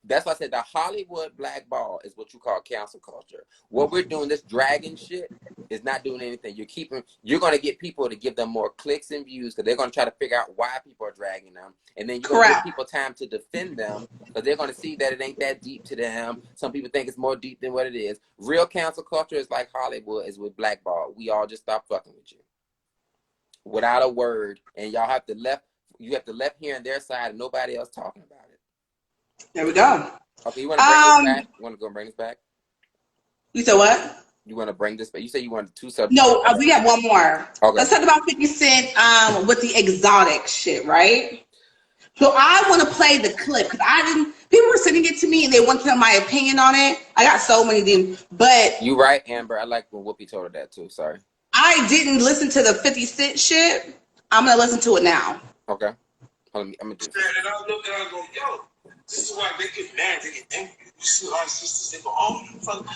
that's why I said the Hollywood blackball is what you call cancel culture. What we're doing, this dragging shit, is not doing anything. You're going to get people to give them more clicks and views because they're going to try to figure out why people are dragging them. And then you're going to give people time to defend them because they're going to see that it ain't that deep to them. Some people think it's more deep than what it is. Real cancel culture is like Hollywood is with blackball. We all just stop fucking with you without a word. And you have to left here and their side and nobody else talking about it. There we go. Okay, you want to bring this back? You want to go bring this back? You said what? You want to bring this back? You said you wanted 2 subjects. No, we have one more. Okay. Let's talk about 50 Cent with the exotic shit, right? So I want to play the clip because people were sending it to me and they wanted to know my opinion on it. I got so many of them, but you right, Amber. I like when Whoopi told her that too. Sorry. I didn't listen to the 50 Cent shit. I'm gonna listen to it now. Okay. I'm gonna do it. And I look and I go, yo. This is why they get mad, they get angry. You see a lot of sisters, they go, oh, you fuck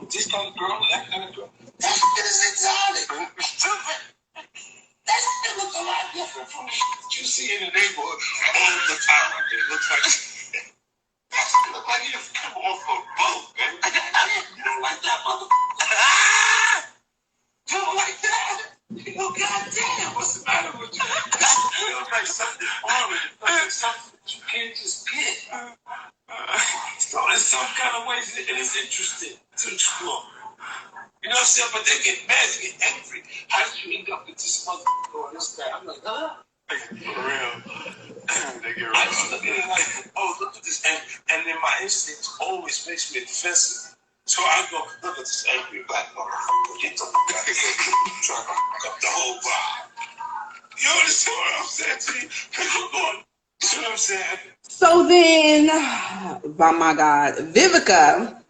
this kind of girl, that kind of girl. That shit is exotic. It's stupid. That shit looks a lot different from the shit you see in the neighborhood all the time. It looks like that shit look like you just come off a boat, man. You don't like that, motherfucker? You don't like that? Oh, goddamn, what's the matter with you? It looks like something foreign. It looks like something you can't just get. So in some kind of ways, it is interesting to explore. You know what I'm saying? But they get mad, they get angry. How did you end up with this motherfucker or this guy? I'm like, huh? For real. They get real. I just look at it like, oh, look at this. And then my instinct always makes me defensive. So I go, look at this angry black motherfucker. Get the fuck out of here. when, oh my God, Vivica,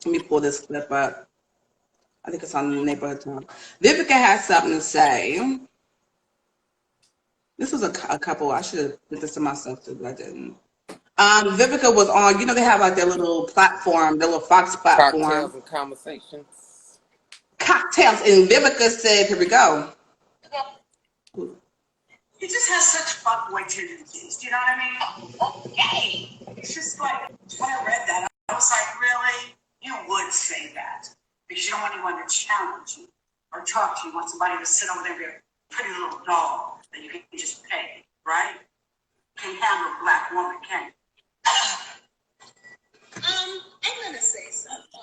let me pull this clip up. I think it's on the neighborhood time. Vivica has something to say. This was a couple. I should have put this to myself too, but I didn't. Vivica was on, they have like their little platform, their little Fox platform. Cocktails and conversations. Cocktails. And Vivica said, here we go. He just has such fuckboy tendencies. Do you know what I mean? Okay. It's just like, when I read that, I was like, really? You would say that. Because you don't want anyone to challenge you or talk to you. You want somebody to sit over there and be a pretty little doll that you can just pay, right? Can't handle a black woman, can you? I'm gonna say something.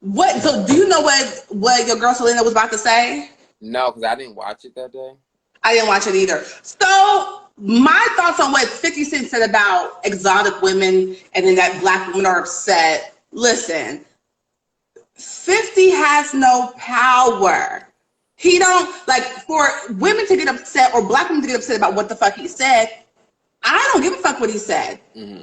What? So do you know what your girl Selena was about to say? No, because I didn't watch it that day. I didn't watch it either. So my thoughts on what 50 Cent said about exotic women and then that black women are upset. Listen, 50 has no power. He don't, like, for women to get upset or black women to get upset about what the fuck he said, I don't give a fuck what he said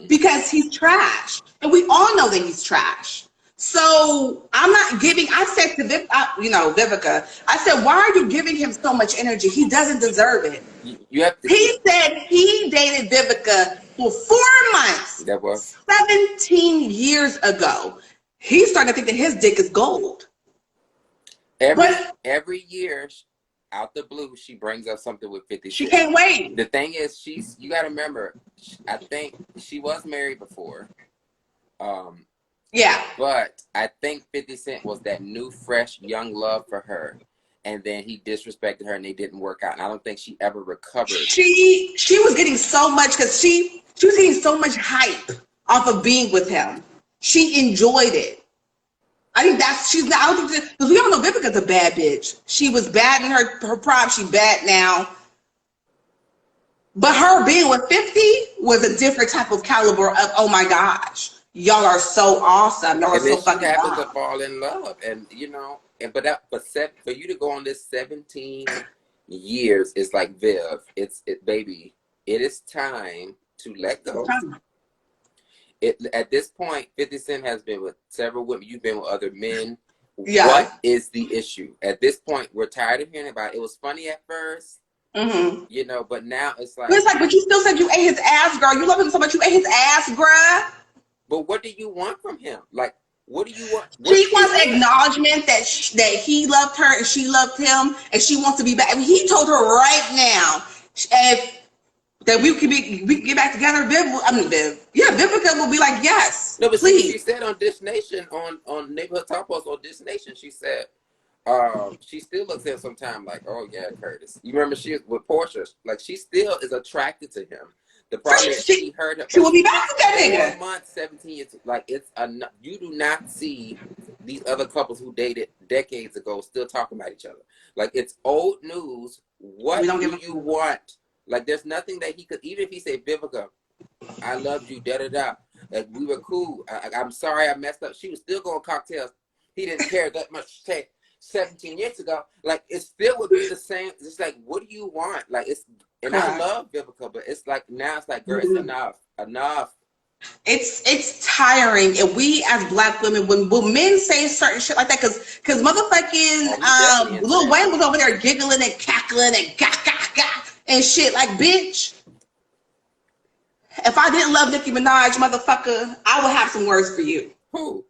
because he's trash. And we all know that he's trash. So I'm not giving, I said to Vivica, I said, why are you giving him so much energy? He doesn't deserve it. You have to. He said he dated Vivica for 4 months. That was 17 years ago. He's starting to think that his dick is gold. Every year, out the blue, she brings up something with 50 Cent. She can't wait. The thing is, you got to remember, I think she was married before. Yeah. But I think 50 Cent was that new, fresh, young love for her. And then he disrespected her and they didn't work out. And I don't think she ever recovered. She was getting so much because she was getting so much hype off of being with him. She enjoyed it. I think I don't think, because we all know Vivica's a bad bitch. She was bad in her prime. She bad now. But her being with 50 was a different type of caliber of, oh my gosh, y'all are so awesome. Y'all are so fucking awesome. Happens to fall in love. And, but for you to go on this 17 years is like, Viv, baby, it is time to let go. At this point, 50 Cent has been with several women. You've been with other men. Yeah. What is the issue? At this point, we're tired of hearing about it. It was funny at first, but now it's like. But you still said you ate his ass, girl. You love him so much, you ate his ass, bruh. But what do you want from him? Like, what do you want? She wants acknowledgement that he loved her and she loved him, and she wants to be back. I mean, he told her right now, that we can get back together. Vivica will be like, yes. No, but please. She said on Dish Nation, on Neighborhood Top Post on Dish Nation, she said she still looks at him sometime like, oh yeah, Curtis. You remember she was with Portia, like she still is attracted to him. The problem is she heard her. She will be back with that nigga. 4 months, 17 years. Like it's you do not see these other couples who dated decades ago still talking about each other. Like it's old news. What do you want? Like, there's nothing that he could, even if he said, Vivica, I loved you, da-da-da. Like, we were cool. I'm sorry I messed up. She was still going cocktails. He didn't care that much 17 years ago. Like, it still would be the same. It's like, what do you want? Like, I love Vivica, but it's like, now it's like, girl, it's enough. It's tiring. And we, as black women, when men say certain shit like that, because motherfucking Lil Wayne was over there giggling and cackling and gah, and shit, like, bitch, if I didn't love Nicki Minaj, motherfucker, I would have some words for you. Who?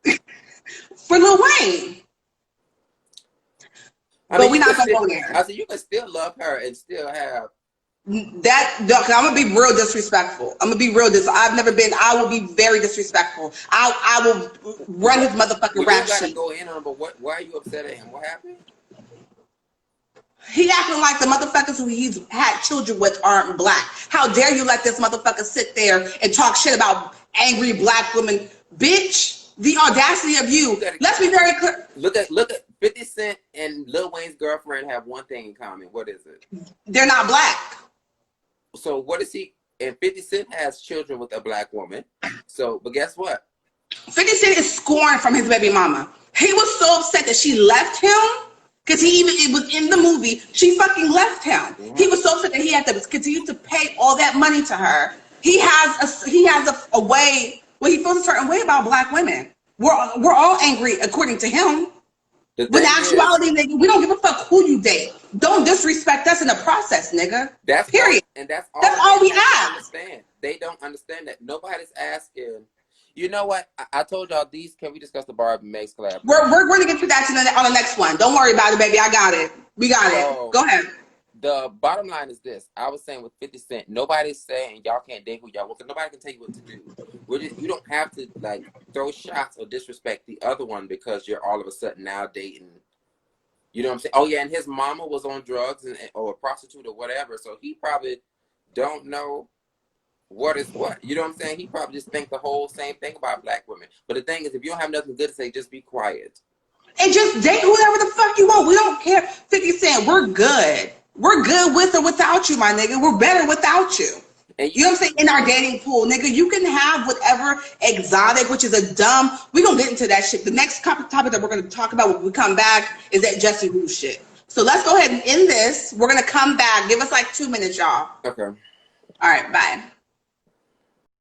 For Lil Wayne. But we're not going to go there. I said, you can still love her and still have. That, I'm going to be real disrespectful. I will be very disrespectful. I will run his motherfucking rap sheet. You got to go in on him, but why are you upset at him? What happened? He acting like the motherfuckers who he's had children with aren't black. How dare you let this motherfucker sit there and talk shit about angry black women? Bitch, the audacity of you. Let's be very clear. Look at 50 Cent and Lil Wayne's girlfriend have one thing in common. What is it? They're not black. So what is he? And 50 Cent has children with a black woman. So, but guess what? 50 Cent is scorned from his baby mama. He was so upset that she left him. Because it was in the movie, she fucking left him. He was so upset that he had to continue to pay all that money to her. has a way. Well, he feels a certain way about black women. We're all angry according to him. When actuality, nigga, we don't give a fuck who you date. Don't disrespect us in the process, nigga. Period. That's all we ask. Understand. They don't understand that. Nobody's asking. You know what? I told y'all these. Can we discuss the Barbie Megs collab? We're going to get to that on the next one. Don't worry about it, baby. I got it. We got it. Go ahead. The bottom line is this. I was saying with 50 Cent, nobody's saying y'all can't date who y'all want. Nobody can tell you what to do. You don't have to like throw shots or disrespect the other one because you're all of a sudden now dating. You know what I'm saying? Oh yeah, and his mama was on drugs or a prostitute or whatever, so he probably don't know what is what. You know what I'm saying? He probably just think the whole same thing about black women. But the thing is, if you don't have nothing good to say, just be quiet. And just date whoever the fuck you want. We don't care. 50 Cent, we're good. We're good with or without you, my nigga. We're better without you. And you know what I'm saying? In our dating pool, nigga, you can have whatever exotic, which is a dumb. We're going to get into that shit. The next topic that we're going to talk about when we come back is that Jesse Rue shit. So let's go ahead and end this. We're going to come back. Give us like 2 minutes, y'all. Okay. All right, bye.